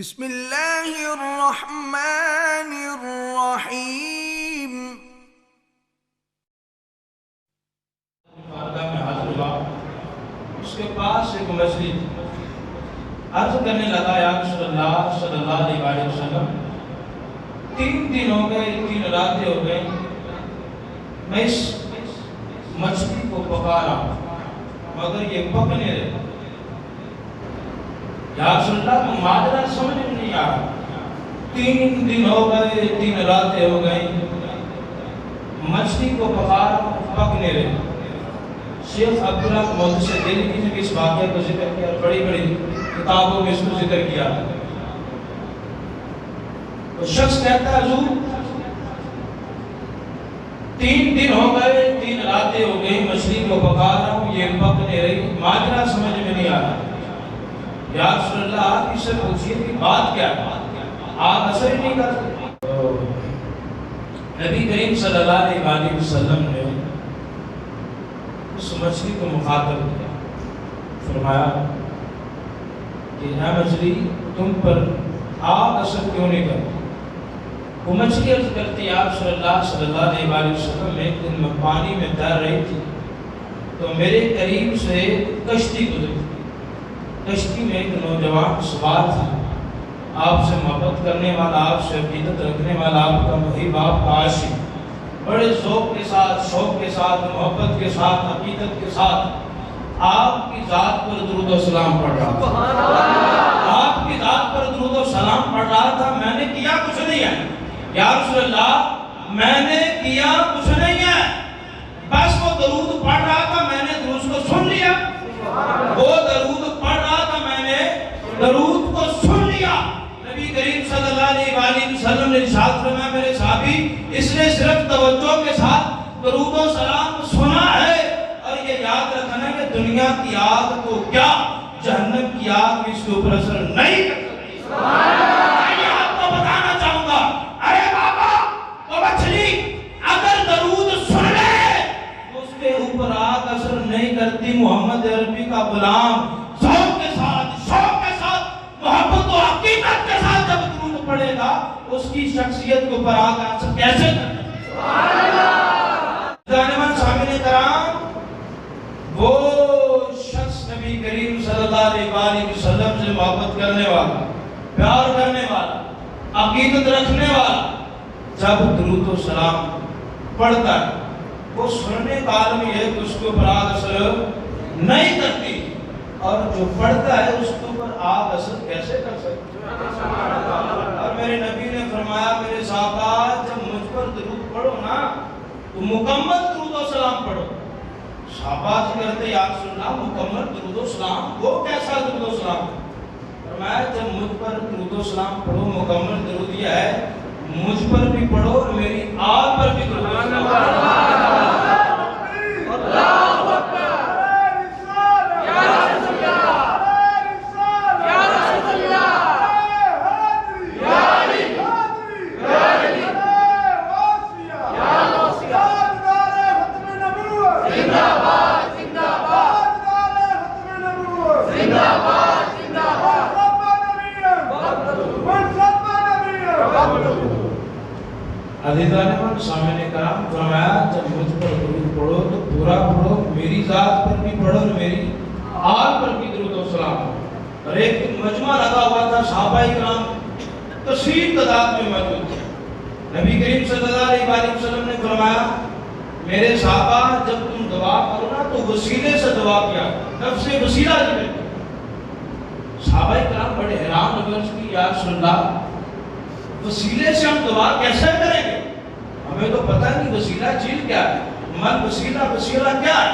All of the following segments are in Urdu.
بسم اللہ الرحمن الرحیم۔ خانقاہ میں حاضر ہوا، اس کے پاس ایک مچھلی تھی۔ عرض کرنے لگا یا رسول اللہ صلی اللہ علیہ وسلم، 3 دن ہو گئے، 3 راتیں ہو گئی، میں اس مچھلی کو پکا رہا ہوں مگر یہ پک نہیں رہی۔ یا رسول اللہ کو ماجرا سمجھ میں نہیں آ رہا، 3 دن ہو گئے، 3 راتیں ہو گئی، مچھلی کو پکا رہا ہوں، پک نہیں رہی۔ شیخ عبداللہ محدث دہلوی نے بھی اس واقعے کو ذکر کیا، بڑی بڑی کتابوں میں اس کو ذکر کیا۔ وہ شخص کہتا ہے حضور 3 دن ہو گئے، 3 راتیں ہو گئی، مچھلی کو پکا رہا ہوں، یہ پک نہیں رہی، ماجرا سمجھ میں نہیں آ رہا۔ یا رسول اللہ آپ اس سے پوچھئے کہ بات کیا ہے، آپ اثر ہی نہیں کرتے۔ نبی کریم صلی اللہ علیہ وسلم نے اس مچھلی کو مخاطب کیا، فرمایا کہ اے مچھلی تم پر آگ اثر کیوں نہیں کرتی؟ وہ مچھلی عرض کرتی ہے آپ صلی اللہ علیہ وسلم ایک دن میں پانی میں تیر رہی تھی تو میرے قریب سے کشتی گزری، کشتی میں ایک نوجوان سوار تھا، آپ سے محبت کرنے والا، آپ سے عقیدت رکھنے والا، آپ کا محب، آپ کا عاشق، بڑے ذوق کے ساتھ، شوق کے ساتھ، محبت کے ساتھ، عقیدت کے ساتھ آپ کی ذات پر درود و سلام پڑھ رہا تھا، آپ کی ذات پر درود و سلام پڑھ رہا تھا۔ میں نے کیا کچھ نہیں ہے یا رسول اللہ، میں نے کیا کچھ نہیں ہے، بس وہ درود پڑھ رہا تھا، میں نے درود کو سن لیا، وہ درود پڑھ رہا تھا، میں نے درود کو سن لیا۔ نبی کریم صلی اللہ علیہ وسلم نے ارشاد فرمایا میرے صحابی، اس نے صرف توجہ کے ساتھ درود و سلام سنا ہے، اور یہ یاد رکھنا کہ دنیا کی آگ تو کیا جہنم کی آگ بھی اس کے اوپر اثر نہیں کر سکتی۔ میں آپ کو بتانا چاہوں گا، ارے بابا وہ مچھلی اگر درود سن لے تو اس کے اوپر آگ اثر نہیں کرتی۔ محمد عربی کا غلام ذوق کے ساتھ، شوق کے ساتھ، محبت و عقیدت کے ساتھ جب درود پڑھے گا اس کی شخصیت کے اوپر آگ اثر کیسے کرے؟ سبحان اللہ۔ جانباً سامعین کرام، وہ شخص نبی کریم صلی اللہ علیہ وسلم سے محبت کرنے والا، پیار کرنے والا، عقیدت رکھنے والا، جب درود و سلام پڑھتا ہے وہ سننے کا عالم یہ ہے کہ اس کے اوپر آگ اثر نہیں کرتی، اور جو پڑھتا ہے اس کے اوپر آگ اثر کیسے کر سکتی؟ اور میرے نبی نے فرمایا میرے صحابہ جب مجھ پر درود پڑھو نا تو مکمل درود و سلام پڑھو۔ صحابہ سے کرتے یا رسول اللہ مکمل درود و سلام، وہ کیسا درود و سلام؟ فرمایا جب مجھ پر درود و سلام پڑھو، مکمل درود یہ ہے مجھ پر بھی پڑھو اور میری آل پر بھی درود و سلام۔ عزیزان من سامعین کرام، فرمایا جب مجھ پر درود پڑھو تو پورا پڑھو، میری ذات پر بھی پڑھو اور میری آل پر بھی درود و سلام۔ اور ایک مجمع لگا ہوا تھا، صحابہ کرام کثیر تعداد میں موجود تھے۔ نبی کریم صلی اللہ علیہ وسلم نے فرمایا میرے صحابہ جب تم دعا کرو نا تو وسیلے سے دعا کیا، نفس وسیلہ ذکر کیا۔ صحابہ کرام بڑے حیران ہوئے، اس کی یا رسول اللہ وسیلے سے ہم دعا کیسے کریں گے؟ ہمیں تو پتہ نہیں وسیلہ چیز کیا ہے، من وسیلہ کیا ہے؟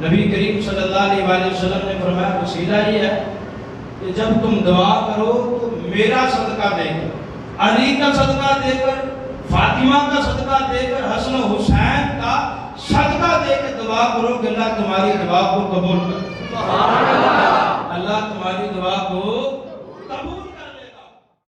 نبی کریم صلی اللہ علیہ وسلم نے فرمایا وسیلہ یہ ہے کہ جب تم دعا کرو تو میرا صدقہ دے کر، علی کا صدقہ دے کر، فاطمہ کا صدقہ دے کر، حسن و حسین کا صدقہ دے کر دعا کرو کہ اللہ تمہاری دعا کو قبول کرے، اللہ تمہاری